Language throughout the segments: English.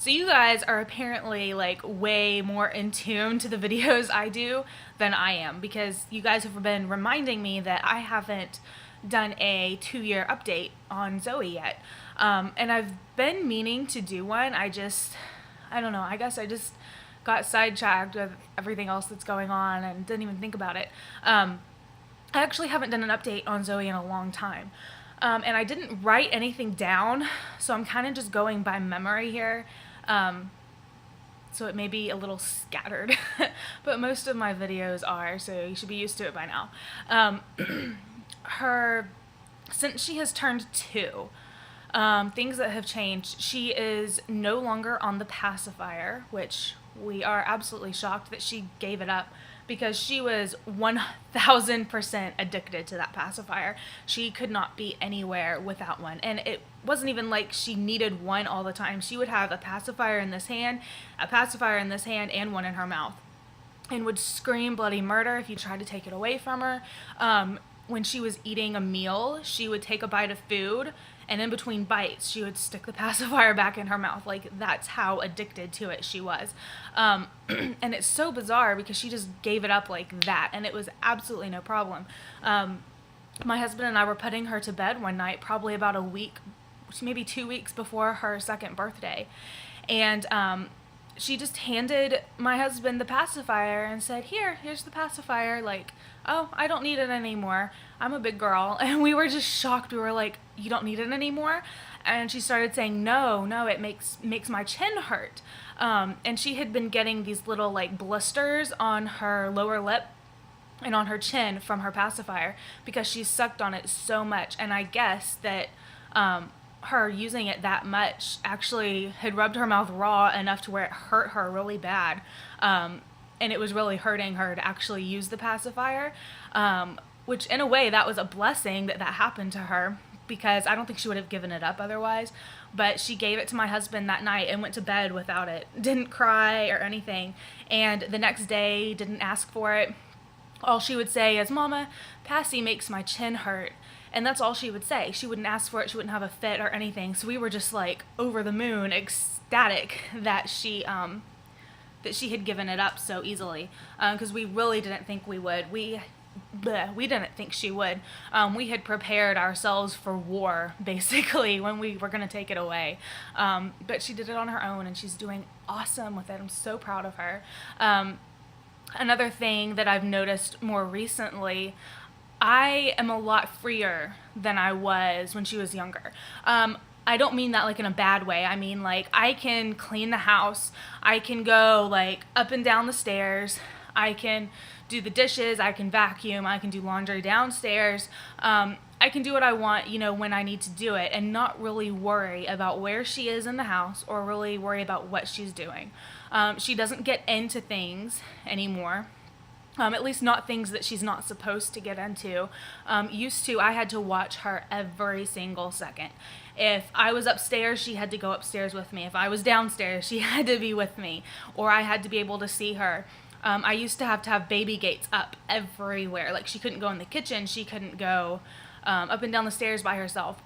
So you guys are apparently like way more in tune to the videos I do than I am, because you guys have been reminding me that I haven't done a 2-year update on Zoe yet. And I've been meaning to do one. I don't know, I guess I just got sidetracked with everything else that's going on and didn't even think about it. I actually haven't done an update on Zoe in a long time. And I didn't write anything down, so I'm kind of just going by memory here. So it may be a little scattered, but most of my videos are, so you should be used to it by now. Since she has turned 2, things that have changed. She is no longer on the pacifier, which we are absolutely shocked that she gave it up, because she was 1000% addicted to that pacifier. She could not be anywhere without one. And it wasn't even like she needed one all the time. She would have a pacifier in this hand, a pacifier in this hand, and one in her mouth, and would scream bloody murder if you tried to take it away from her. When she was eating a meal, she would take a bite of food, and in between bites, she would stick the pacifier back in her mouth. Like, that's how addicted to it she was. And it's so bizarre because she just gave it up like that, and it was absolutely no problem. My husband and I were putting her to bed one night, probably about a week, maybe 2 weeks before her 2nd birthday. And she just handed my husband the pacifier and said, here's the pacifier. Like, oh, I don't need it anymore. I'm a big girl. And we were just shocked. We were like, you don't need it anymore? And she started saying, no, it makes my chin hurt. And she had been getting these little like blisters on her lower lip and on her chin from her pacifier because she sucked on it so much. And I guess that her using it that much actually had rubbed her mouth raw enough to where it hurt her really bad. And it was really hurting her to actually use the pacifier, which in a way that was a blessing that happened to her, because I don't think she would have given it up otherwise. But she gave it to my husband that night and went to bed without it. Didn't cry or anything. And the next day didn't ask for it. All she would say is, Mama, Passy makes my chin hurt. And that's all she would say. She wouldn't ask for it. She wouldn't have a fit or anything. So we were just like over the moon, ecstatic that she had given it up so easily, because we really didn't think we would. We didn't think she would. We had prepared ourselves for war, basically, when we were going to take it away. But she did it on her own, and she's doing awesome with it. I'm so proud of her. Another thing that I've noticed more recently, I am a lot freer than I was when she was younger. I don't mean that like in a bad way. I mean like I can clean the house. I can go like up and down the stairs. I can do the dishes. I can vacuum. I can do laundry downstairs. I can do what I want, when I need to do it, and not really worry about where she is in the house or really worry about what she's doing. She doesn't get into things anymore. At least not things that she's not supposed to get into. Used to, I had to watch her every single second. If I was upstairs, she had to go upstairs with me. If I was downstairs, she had to be with me, or I had to be able to see her. I used to have baby gates up everywhere. Like, she couldn't go in the kitchen. She couldn't go up and down the stairs by herself.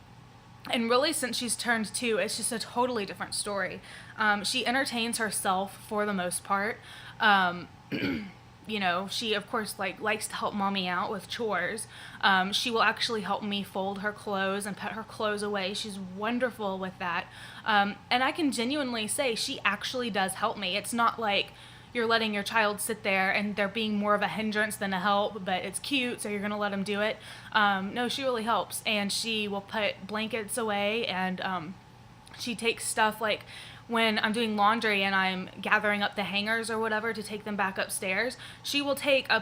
And really, since she's turned 2, it's just a totally different story. She entertains herself for the most part. She, of course, likes to help mommy out with chores. She will actually help me fold her clothes and put her clothes away. She's wonderful with that. And I can genuinely say she actually does help me. It's not like you're letting your child sit there and they're being more of a hindrance than a help, but it's cute, so you're going to let them do it. No, she really helps. And she will put blankets away, and she takes stuff like when I'm doing laundry and I'm gathering up the hangers or whatever to take them back upstairs, she will take a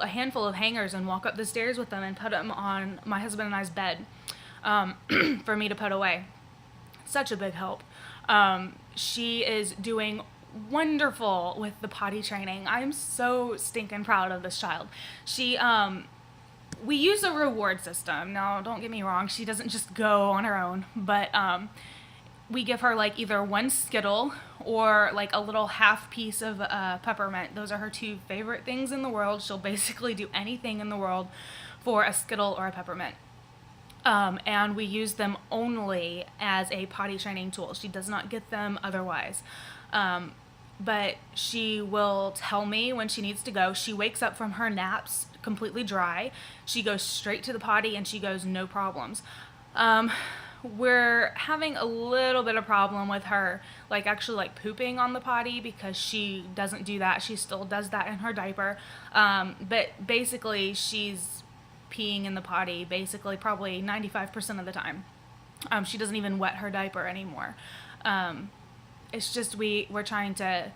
handful of hangers and walk up the stairs with them and put them on my husband and I's bed for me to put away. Such a big help. She is doing wonderful with the potty training. I'm so stinking proud of this child. We use a reward system. Now, don't get me wrong, she doesn't just go on her own, but we give her like either one Skittle or like a little half piece of peppermint. Those are her 2 favorite things in the world. She'll basically do anything in the world for a Skittle or a peppermint. And we use them only as a potty training tool. She does not get them otherwise. But she will tell me when she needs to go. She wakes up from her naps completely dry. She goes straight to the potty and she goes no problems. We're having a little bit of problem with her, like actually like pooping on the potty, because she doesn't do that. She still does that in her diaper. But basically she's peeing in the potty basically probably 95% of the time. She doesn't even wet her diaper anymore. It's just we're trying to.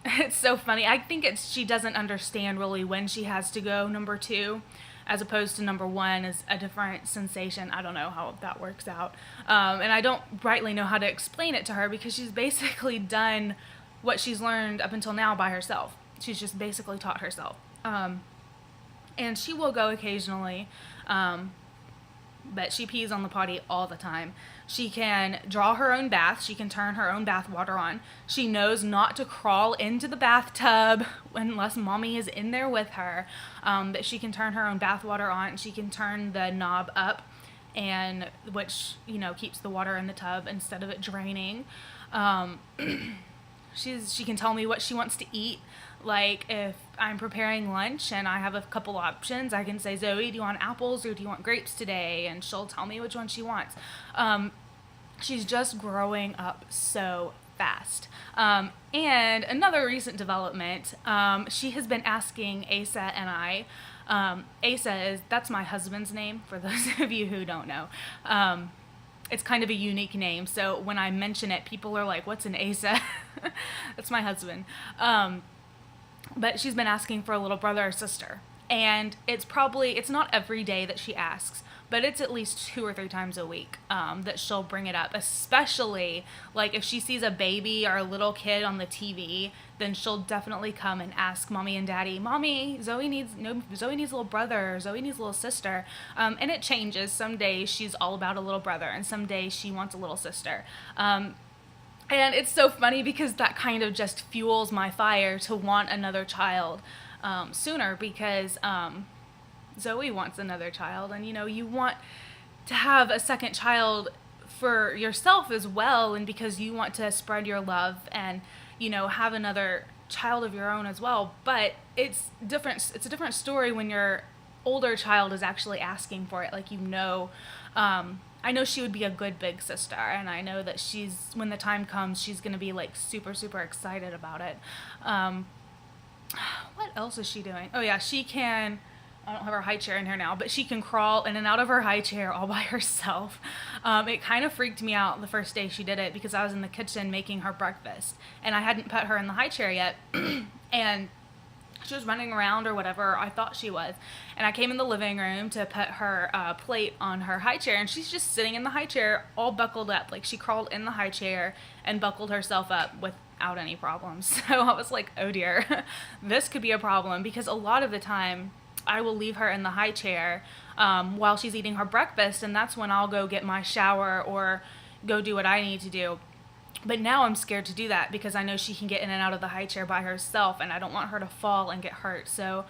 It's so funny. I think she doesn't understand really when she has to go number 2, as opposed to number 1 is a different sensation. I don't know how that works out, and I don't rightly know how to explain it to her, because she's basically done what she's learned up until now by herself. She's just basically taught herself, and she will go occasionally. But she pees on the potty all the time. She can draw her own bath. She can turn her own bath water on. She knows not to crawl into the bathtub unless mommy is in there with her. But she can turn her own bath water on. She can turn the knob up, and which keeps the water in the tub instead of it draining. She can tell me what she wants to eat. Like if I'm preparing lunch and I have a couple options, I can say, Zoe, do you want apples or do you want grapes today? And she'll tell me which one she wants. She's just growing up so fast. And another recent development, she has been asking Asa and I. Asa that's my husband's name, for those of you who don't know. It's kind of a unique name, so when I mention it, people are like, what's an Asa? That's my husband. But she's been asking for a little brother or sister. And it's not every day that she asks, but it's at least 2 or 3 times a week that she'll bring it up. Especially, like, if she sees a baby or a little kid on the TV, then she'll definitely come and ask Mommy and Daddy, Mommy, Zoe needs a little brother, Zoe needs a little sister. And it changes. Some days she's all about a little brother, and some days she wants a little sister. And it's so funny because that kind of just fuels my fire to want another child sooner, because Zoe wants another child, and you want to have a second child for yourself as well, and because you want to spread your love and have another child of your own as well. But it's different. It's a different story when your older child is actually asking for it. Like, I know she would be a good big sister, and I know that when the time comes, she's going to be like super, super excited about it. What else is she doing? Oh yeah, I don't have her high chair in here now, but she can crawl in and out of her high chair all by herself. It kind of freaked me out the first day she did it, because I was in the kitchen making her breakfast, and I hadn't put her in the high chair yet, and she was running around or whatever, I thought she was. And I came in the living room to put her plate on her high chair, and she's just sitting in the high chair all buckled up. Like, she crawled in the high chair and buckled herself up without any problems. So I was like, oh dear, this could be a problem, because a lot of the time I will leave her in the high chair while she's eating her breakfast, and that's when I'll go get my shower or go do what I need to do. But now I'm scared to do that, because I know she can get in and out of the high chair by herself, and I don't want her to fall and get hurt. So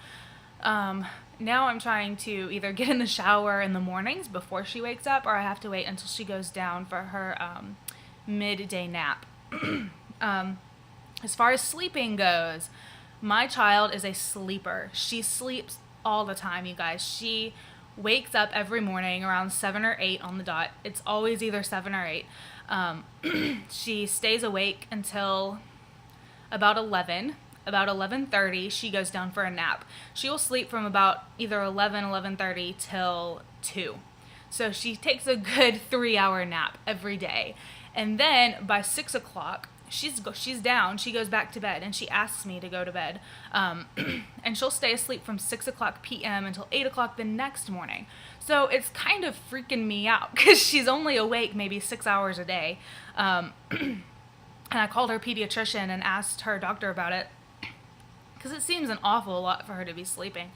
now I'm trying to either get in the shower in the mornings before she wakes up, or I have to wait until she goes down for her midday nap. As far as sleeping goes, my child is a sleeper. She sleeps all the time, you guys. She wakes up every morning around 7 or 8 on the dot. It's always either 7 or 8. She stays awake until about 11. About 11:30, she goes down for a nap. She will sleep from about either 11:30 till 2. So she takes a good 3-hour nap every day. And then by 6 o'clock, she's down. She goes back to bed, and she asks me to go to bed. And she'll stay asleep from 6 o'clock p.m. until 8 o'clock the next morning. So it's kind of freaking me out, because she's only awake maybe 6 hours a day. And I called her pediatrician and asked her doctor about it, because it seems an awful lot for her to be sleeping.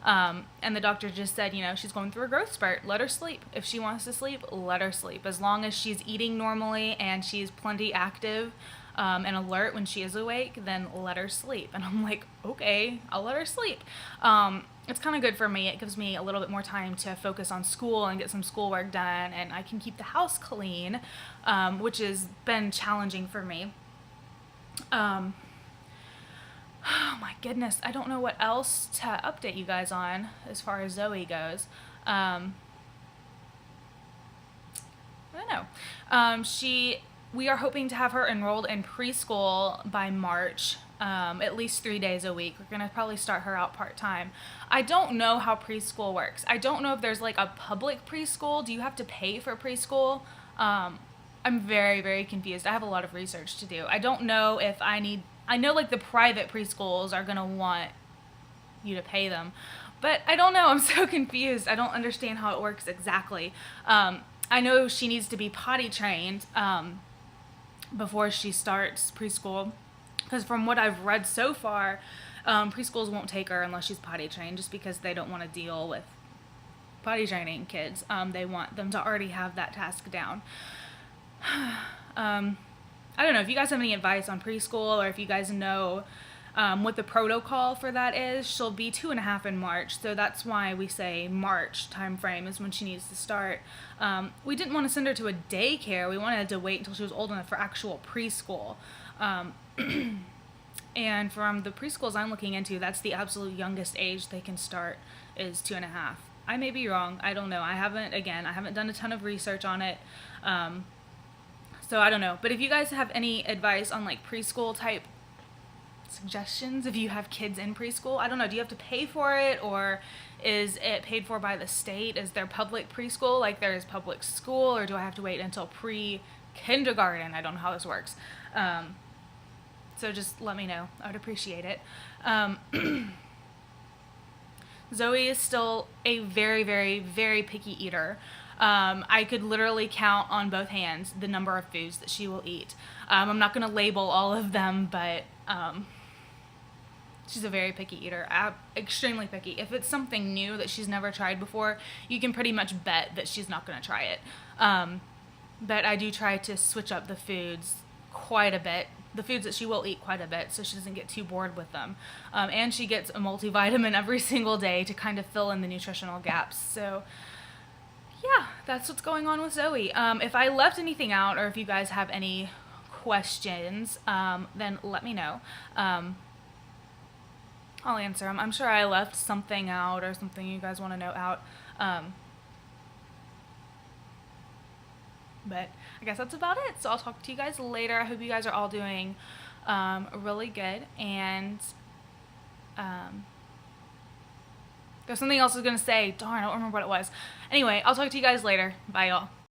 And the doctor just said, she's going through a growth spurt. Let her sleep. If she wants to sleep, let her sleep. As long as she's eating normally and she's plenty active and alert when she is awake, then let her sleep. And I'm like, okay, I'll let her sleep. it's kind of good for me. It gives me a little bit more time to focus on school and get some schoolwork done, and I can keep the house clean, which has been challenging for me. Um, oh my goodness, I don't know what else to update you guys on as far as Zoe goes. I don't know. We are hoping to have her enrolled in preschool by March, at least 3 days a week. We're gonna probably start her out part time. I don't know how preschool works. I don't know if there's like a public preschool. Do you have to pay for preschool? I'm very, very confused. I have a lot of research to do. I don't know if I know like the private preschools are gonna want you to pay them, but I don't know. I'm so confused. I don't understand how it works exactly. I know she needs to be potty trained before she starts preschool, because from what I've read so far, preschools won't take her unless she's potty trained, just because they don't want to deal with potty training kids. They want them to already have that task down. I don't know if you guys have any advice on preschool, or if you guys know what the protocol for that is. She'll be 2.5 in March, so that's why we say March time frame is when she needs to start. We didn't want to send her to a daycare. We wanted to wait until she was old enough for actual preschool. And from the preschools I'm looking into, that's the absolute youngest age they can start is 2.5. I may be wrong. I don't know. I haven't done a ton of research on it. So I don't know. But if you guys have any advice on like preschool type suggestions, if you have kids in preschool, I don't know, do you have to pay for it, or is it paid for by the state? Is there public preschool like there is public school, or do I have to wait until pre-kindergarten? I don't know how this works. So just let me know. I would appreciate it. Zoe is still a very, very, very picky eater. I could literally count on both hands the number of foods that she will eat. I'm not going to label all of them, but she's a very picky eater, extremely picky. If it's something new that she's never tried before, you can pretty much bet that she's not going to try it. But I do try to switch up the foods quite a bit, the foods that she will eat quite a bit, so she doesn't get too bored with them. And she gets a multivitamin every single day to kind of fill in the nutritional gaps. So yeah, that's what's going on with Zoe. If I left anything out, or if you guys have any questions, then let me know. I'll answer them. I'm sure I left something out, or something you guys want to know out. But I guess that's about it. So I'll talk to you guys later. I hope you guys are all doing really good. And there's something else I was going to say. Darn, I don't remember what it was. Anyway, I'll talk to you guys later. Bye, y'all.